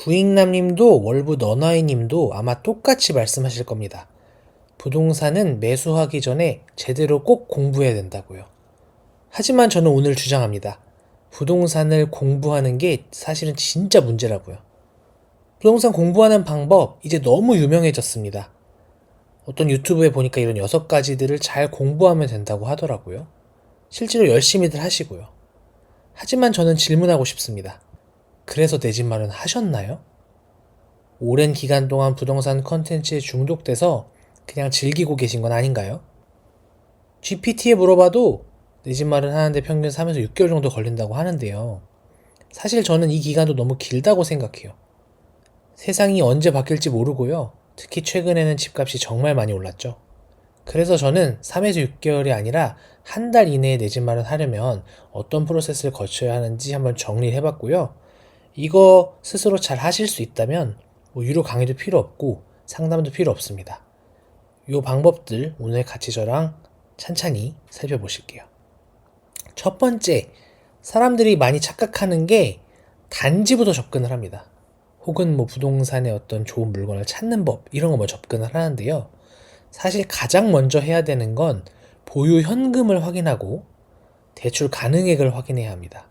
구익남님도 월부 너나이님도 아마 똑같이 말씀하실 겁니다. 부동산은 매수하기 전에 제대로 꼭 공부해야 된다고요. 하지만 저는 오늘 주장합니다. 부동산을 공부하는 게 사실은 진짜 문제라고요. 부동산 공부하는 방법 이제 너무 유명해졌습니다. 어떤 유튜브에 보니까 이런 6가지들을 잘 공부하면 된다고 하더라고요. 실제로 열심히들 하시고요. 하지만 저는 질문하고 싶습니다. 그래서 내 집 마련 하셨나요? 오랜 기간 동안 부동산 컨텐츠에 중독돼서 그냥 즐기고 계신 건 아닌가요? GPT에 물어봐도 내 집 마련 하는데 평균 3에서 6개월 정도 걸린다고 하는데요. 사실 저는 이 기간도 너무 길다고 생각해요. 세상이 언제 바뀔지 모르고요. 특히 최근에는 집값이 정말 많이 올랐죠. 그래서 저는 3에서 6개월이 아니라 한 달 이내에 내 집 마련하려면 어떤 프로세스를 거쳐야 하는지 한번 정리를 해봤고요. 이거 스스로 잘 하실 수 있다면 유료 강의도 필요 없고 상담도 필요 없습니다. 이 방법들 오늘 같이 저랑 찬찬히 살펴보실게요. 첫 번째, 사람들이 많이 착각하는 게 단지부터 접근을 합니다. 혹은 부동산의 어떤 좋은 물건을 찾는 법 이런 거 접근을 하는데요. 사실 가장 먼저 해야 되는 건 보유 현금을 확인하고 대출 가능액을 확인해야 합니다.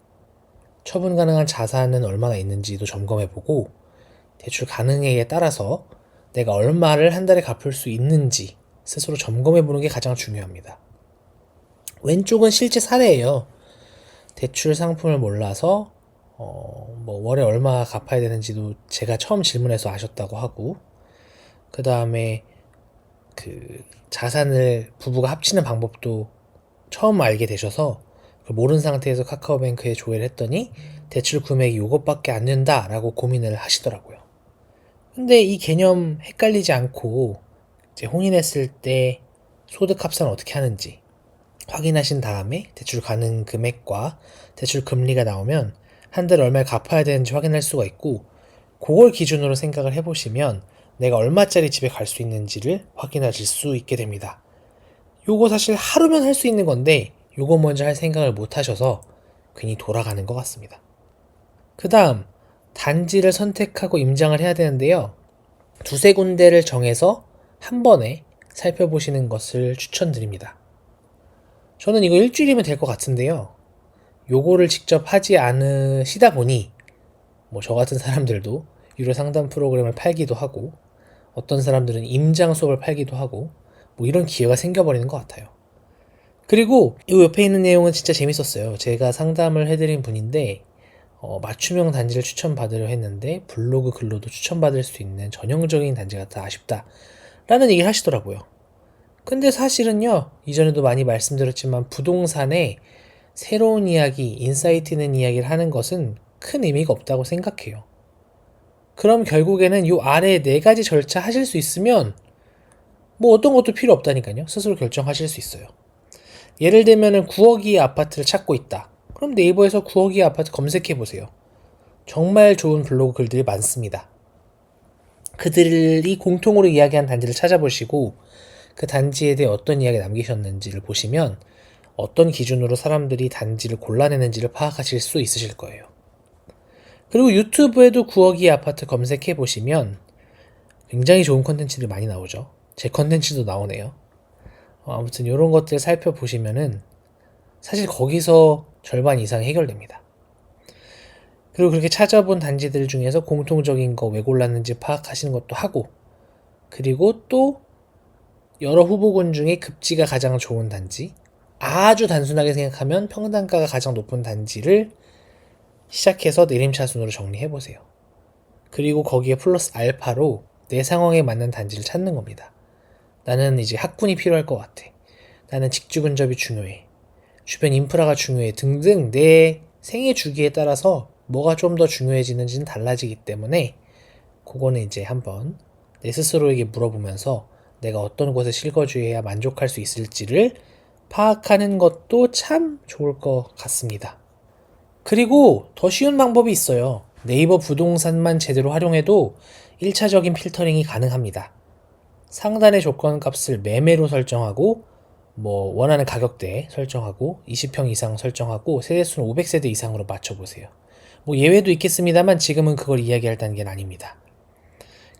처분 가능한 자산은 얼마나 있는지도 점검해보고 대출 가능액에 따라서 내가 얼마를 한 달에 갚을 수 있는지 스스로 점검해보는 게 가장 중요합니다. 왼쪽은 실제 사례예요. 대출 상품을 몰라서 월에 얼마 갚아야 되는지도 제가 처음 질문해서 아셨다고 하고, 그 다음에 자산을 부부가 합치는 방법도 처음 알게 되셔서 모르는 상태에서 카카오뱅크에 조회를 했더니 대출 금액이 이것밖에 안 된다라고 고민을 하시더라고요. 근데 이 개념 헷갈리지 않고 이제 혼인했을 때 소득 합산을 어떻게 하는지 확인하신 다음에 대출 가능 금액과 대출 금리가 나오면 한 달에 얼마를 갚아야 되는지 확인할 수가 있고, 그걸 기준으로 생각을 해보시면 내가 얼마짜리 집에 갈 수 있는지를 확인하실 수 있게 됩니다. 요거 사실 하루면 할 수 있는 건데 요거 먼저 할 생각을 못 하셔서 괜히 돌아가는 것 같습니다. 그 다음 단지를 선택하고 임장을 해야 되는데요. 두세 군데를 정해서 한 번에 살펴보시는 것을 추천드립니다. 저는 이거 일주일이면 될 것 같은데요. 요거를 직접 하지 않으시다 보니 저 같은 사람들도 유료 상담 프로그램을 팔기도 하고 어떤 사람들은 임장 수업을 팔기도 하고 이런 기회가 생겨버리는 것 같아요. 그리고 이 옆에 있는 내용은 진짜 재밌었어요. 제가 상담을 해드린 분인데 맞춤형 단지를 추천받으려 했는데 블로그 글로도 추천받을 수 있는 전형적인 단지 같아 아쉽다 라는 얘기를 하시더라고요. 근데 사실은요, 이전에도 많이 말씀드렸지만 부동산에 새로운 이야기, 인사이트 있는 이야기를 하는 것은 큰 의미가 없다고 생각해요. 그럼 결국에는 요 아래 4가지 절차 하실 수 있으면 어떤 것도 필요 없다니까요. 스스로 결정하실 수 있어요. 예를 들면은 9억이의 아파트를 찾고 있다. 그럼 네이버에서 9억이의 아파트 검색해보세요. 정말 좋은 블로그 글들이 많습니다. 그들이 공통으로 이야기한 단지를 찾아보시고 그 단지에 대해 어떤 이야기 남기셨는지를 보시면 어떤 기준으로 사람들이 단지를 골라내는지를 파악하실 수 있으실 거예요. 그리고 유튜브에도 9억이의 아파트 검색해보시면 굉장히 좋은 컨텐츠들이 많이 나오죠. 제 컨텐츠도 나오네요. 아무튼 이런 것들 살펴보시면은 사실 거기서 절반 이상이 해결됩니다. 그리고 그렇게 찾아본 단지들 중에서 공통적인 거 왜 골랐는지 파악하시는 것도 하고, 그리고 또 여러 후보군 중에 급지가 가장 좋은 단지, 아주 단순하게 생각하면 평당가가 가장 높은 단지를 시작해서 내림차순으로 정리해보세요. 그리고 거기에 플러스 알파로 내 상황에 맞는 단지를 찾는 겁니다. 나는 이제 학군이 필요할 것 같아. 나는 직주 근접이 중요해. 주변 인프라가 중요해 등등 내 생애 주기에 따라서 뭐가 좀 더 중요해지는지는 달라지기 때문에 그거는 이제 한번 내 스스로에게 물어보면서 내가 어떤 곳에 실거주해야 만족할 수 있을지를 파악하는 것도 참 좋을 것 같습니다. 그리고 더 쉬운 방법이 있어요. 네이버 부동산만 제대로 활용해도 1차적인 필터링이 가능합니다. 상단의 조건값을 매매로 설정하고 원하는 가격대 설정하고 20평 이상 설정하고 세대수는 500세대 이상으로 맞춰보세요. 뭐 예외도 있겠습니다만 지금은 그걸 이야기할 단계는 아닙니다.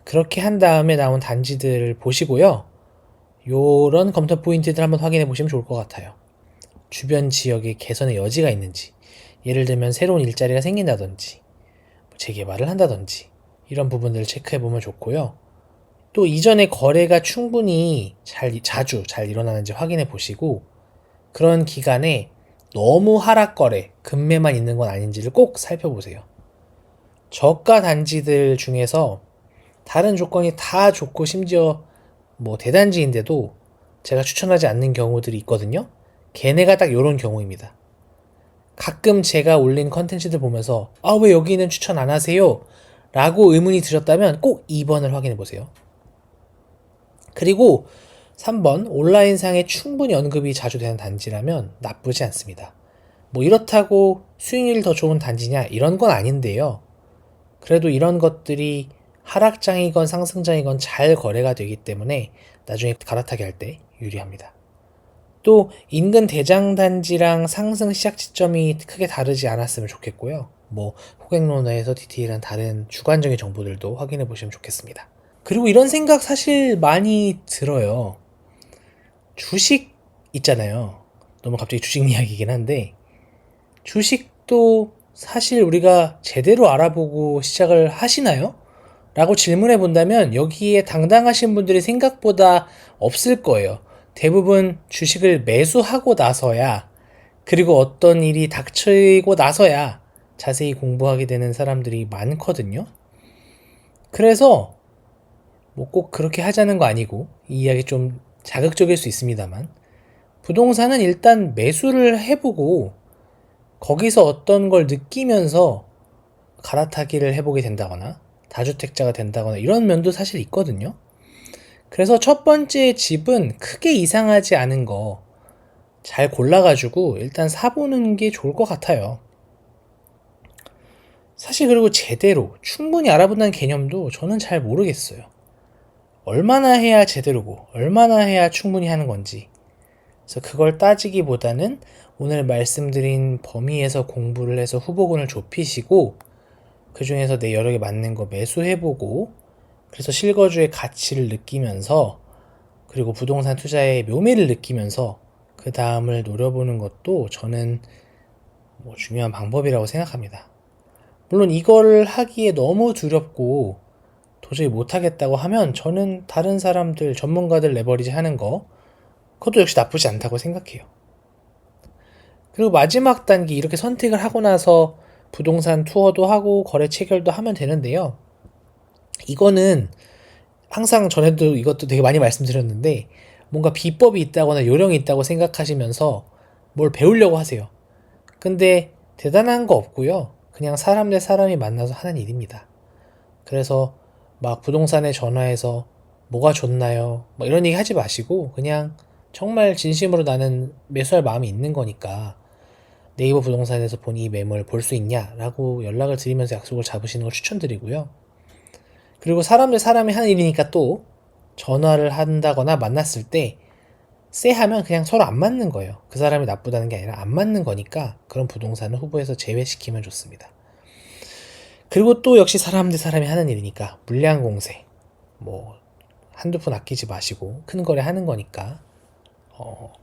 그렇게 한 다음에 나온 단지들을 보시고요. 요런 검토 포인트들 한번 확인해 보시면 좋을 것 같아요. 주변 지역에 개선의 여지가 있는지, 예를 들면 새로운 일자리가 생긴다든지, 재개발을 한다든지 이런 부분들을 체크해 보면 좋고요. 또 이전에 거래가 충분히 자주 잘 일어나는지 확인해 보시고, 그런 기간에 너무 하락 거래, 급매만 있는 건 아닌지를 꼭 살펴보세요. 저가 단지들 중에서 다른 조건이 다 좋고 심지어 뭐 대단지인데도 제가 추천하지 않는 경우들이 있거든요. 걔네가 딱 요런 경우입니다. 가끔 제가 올린 컨텐츠들 보면서 왜 여기는 추천 안 하세요? 라고 의문이 드셨다면 꼭 2번을 확인해 보세요. 그리고 3번 온라인상에 충분히 언급이 자주 되는 단지라면 나쁘지 않습니다. 뭐 이렇다고 수익률이 더 좋은 단지냐 이런 건 아닌데요. 그래도 이런 것들이 하락장이건 상승장이건 잘 거래가 되기 때문에 나중에 갈아타기 할 때 유리합니다. 또 인근 대장단지랑 상승 시작 지점이 크게 다르지 않았으면 좋겠고요. 뭐 호갱론화에서 디테일한 다른 주관적인 정보들도 확인해 보시면 좋겠습니다. 그리고 이런 생각 사실 많이 들어요. 주식 있잖아요. 너무 갑자기 주식 이야기이긴 한데 주식도 사실 우리가 제대로 알아보고 시작을 하시나요? 라고 질문해 본다면 여기에 당당하신 분들이 생각보다 없을 거예요. 대부분 주식을 매수하고 나서야, 그리고 어떤 일이 닥치고 나서야 자세히 공부하게 되는 사람들이 많거든요. 그래서 뭐 꼭 그렇게 하자는 거 아니고 이 이야기 좀 자극적일 수 있습니다만 부동산은 일단 매수를 해보고 거기서 어떤 걸 느끼면서 갈아타기를 해보게 된다거나 다주택자가 된다거나 이런 면도 사실 있거든요. 그래서 첫 번째 집은 크게 이상하지 않은 거 잘 골라가지고 일단 사보는 게 좋을 것 같아요. 사실 그리고 제대로 충분히 알아본다는 개념도 저는 잘 모르겠어요. 얼마나 해야 제대로고 얼마나 해야 충분히 하는 건지, 그래서 그걸 따지기보다는 오늘 말씀드린 범위에서 공부를 해서 후보군을 좁히시고 그 중에서 내 여력에 맞는 거 매수해보고, 그래서 실거주의 가치를 느끼면서 그리고 부동산 투자의 묘미를 느끼면서 그 다음을 노려보는 것도 저는 뭐 중요한 방법이라고 생각합니다. 물론 이거를 하기에 너무 두렵고 도저히 못하겠다고 하면 저는 다른 사람들, 전문가들 레버리지 하는 거, 그것도 역시 나쁘지 않다고 생각해요. 그리고 마지막 단계 이렇게 선택을 하고 나서 부동산 투어도 하고 거래 체결도 하면 되는데요. 이거는 항상 전에도 이것도 되게 많이 말씀드렸는데 뭔가 비법이 있다거나 요령이 있다고 생각하시면서 뭘 배우려고 하세요. 근데 대단한 거 없고요. 그냥 사람 대 사람이 만나서 하는 일입니다. 그래서 막 부동산에 전화해서 뭐가 좋나요? 뭐 이런 얘기 하지 마시고 그냥 정말 진심으로 나는 매수할 마음이 있는 거니까 네이버 부동산에서 본 이 매물 볼 수 있냐? 라고 연락을 드리면서 약속을 잡으시는 걸 추천드리고요. 그리고 사람 대 사람이 하는 일이니까 또 전화를 한다거나 만났을 때 쎄하면 그냥 서로 안 맞는 거예요. 그 사람이 나쁘다는 게 아니라 안 맞는 거니까 그런 부동산은 후보에서 제외시키면 좋습니다. 그리고 또 역시 사람 대 사람이 하는 일이니까 물량 공세, 뭐 한두 푼 아끼지 마시고 큰 거래 하는 거니까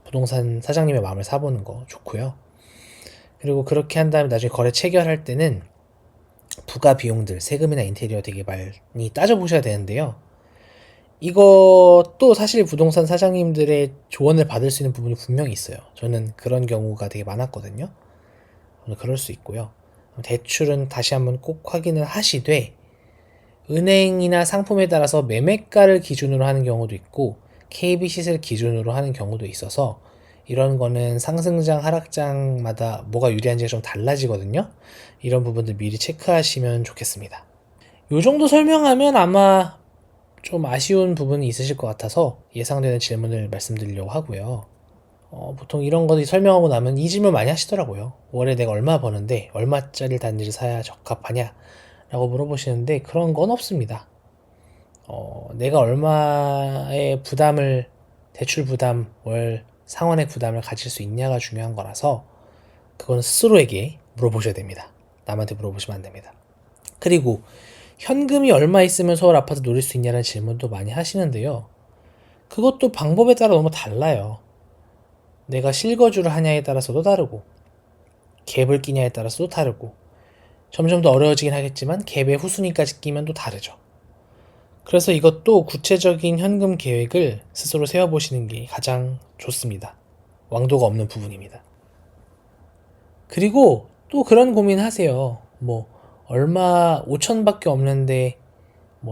부동산 사장님의 마음을 사보는 거 좋고요. 그리고 그렇게 한 다음에 나중에 거래 체결할 때는 부가 비용들, 세금이나 인테리어 되게 많이 따져보셔야 되는데요. 이것도 사실 부동산 사장님들의 조언을 받을 수 있는 부분이 분명히 있어요. 저는 그런 경우가 되게 많았거든요. 그럴 수 있고요. 대출은 다시 한번 꼭 확인을 하시되 은행이나 상품에 따라서 매매가를 기준으로 하는 경우도 있고 KB 시세를 기준으로 하는 경우도 있어서 이런 거는 상승장 하락장마다 뭐가 유리한지가 좀 달라지거든요. 이런 부분들 미리 체크하시면 좋겠습니다. 요 정도 설명하면 아마 좀 아쉬운 부분이 있으실 것 같아서 예상되는 질문을 말씀드리려고 하고요. 보통 이런 거 설명하고 나면 이 질문 많이 하시더라고요. 월에 내가 얼마 버는데 얼마짜리 단지를 사야 적합하냐? 라고 물어보시는데 그런 건 없습니다. 내가 얼마의 부담을, 대출 부담, 월 상환의 부담을 가질 수 있냐가 중요한 거라서 그건 스스로에게 물어보셔야 됩니다. 남한테 물어보시면 안 됩니다. 그리고 현금이 얼마 있으면 서울 아파트 노릴 수 있냐는 질문도 많이 하시는데요. 그것도 방법에 따라 너무 달라요. 내가 실거주를 하냐에 따라서도 다르고 갭을 끼냐에 따라서도 다르고 점점 더 어려워지긴 하겠지만 갭에 후순위까지 끼면 또 다르죠. 그래서 이것도 구체적인 현금 계획을 스스로 세워보시는 게 가장 좋습니다. 왕도가 없는 부분입니다. 그리고 또 그런 고민 하세요. 얼마 5천밖에 없는데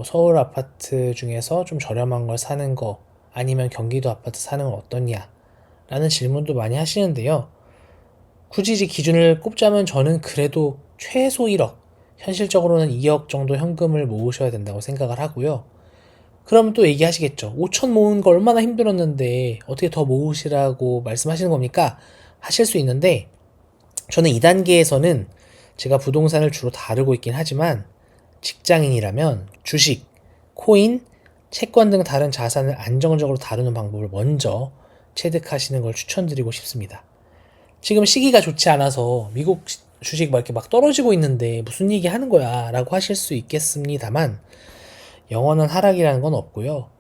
서울 아파트 중에서 좀 저렴한 걸 사는 거 아니면 경기도 아파트 사는 건 어떠냐 라는 질문도 많이 하시는데요. 굳이 이제 기준을 꼽자면 저는 그래도 최소 1억, 현실적으로는 2억 정도 현금을 모으셔야 된다고 생각을 하고요. 그러면 또 얘기하시겠죠. 5천 모으는 거 얼마나 힘들었는데 어떻게 더 모으시라고 말씀하시는 겁니까? 하실 수 있는데 저는 2단계에서는 제가 부동산을 주로 다루고 있긴 하지만 직장인이라면 주식, 코인, 채권 등 다른 자산을 안정적으로 다루는 방법을 먼저 체득하시는 걸 추천드리고 싶습니다. 지금 시기가 좋지 않아서 미국 주식 이렇게 막 떨어지고 있는데 무슨 얘기 하는 거야 라고 하실 수 있겠습니다만 영원한 하락이라는 건 없고요.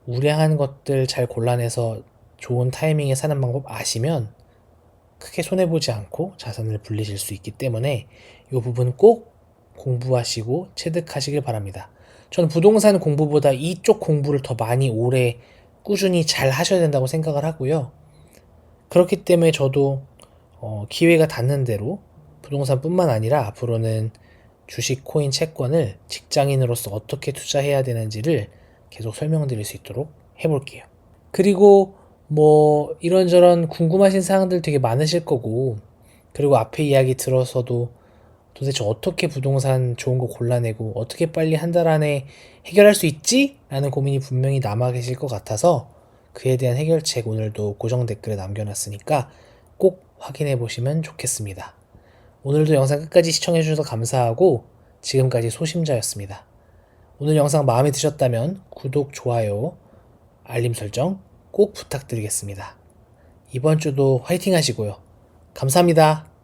우량한 것들 잘 골라내서 좋은 타이밍에 사는 방법 아시면 크게 손해보지 않고 자산을 불리실 수 있기 때문에 이 부분 꼭 공부하시고 체득하시길 바랍니다. 저는 부동산 공부보다 이쪽 공부를 더 많이 오래 꾸준히 잘 하셔야 된다고 생각을 하고요. 그렇기 때문에 저도 기회가 닿는 대로 부동산뿐만 아니라 앞으로는 주식, 코인, 채권을 직장인으로서 어떻게 투자해야 되는지를 계속 설명드릴 수 있도록 해볼게요. 그리고 이런저런 궁금하신 사항들 되게 많으실 거고, 그리고 앞에 이야기 들어서도 도대체 어떻게 부동산 좋은 거 골라내고 어떻게 빨리 한 달 안에 해결할 수 있지? 라는 고민이 분명히 남아 계실 것 같아서 그에 대한 해결책 오늘도 고정 댓글에 남겨놨으니까 꼭 확인해 보시면 좋겠습니다. 오늘도 영상 끝까지 시청해 주셔서 감사하고 지금까지 소심자였습니다. 오늘 영상 마음에 드셨다면 구독, 좋아요, 알림 설정 꼭 부탁드리겠습니다. 이번 주도 화이팅 하시고요. 감사합니다.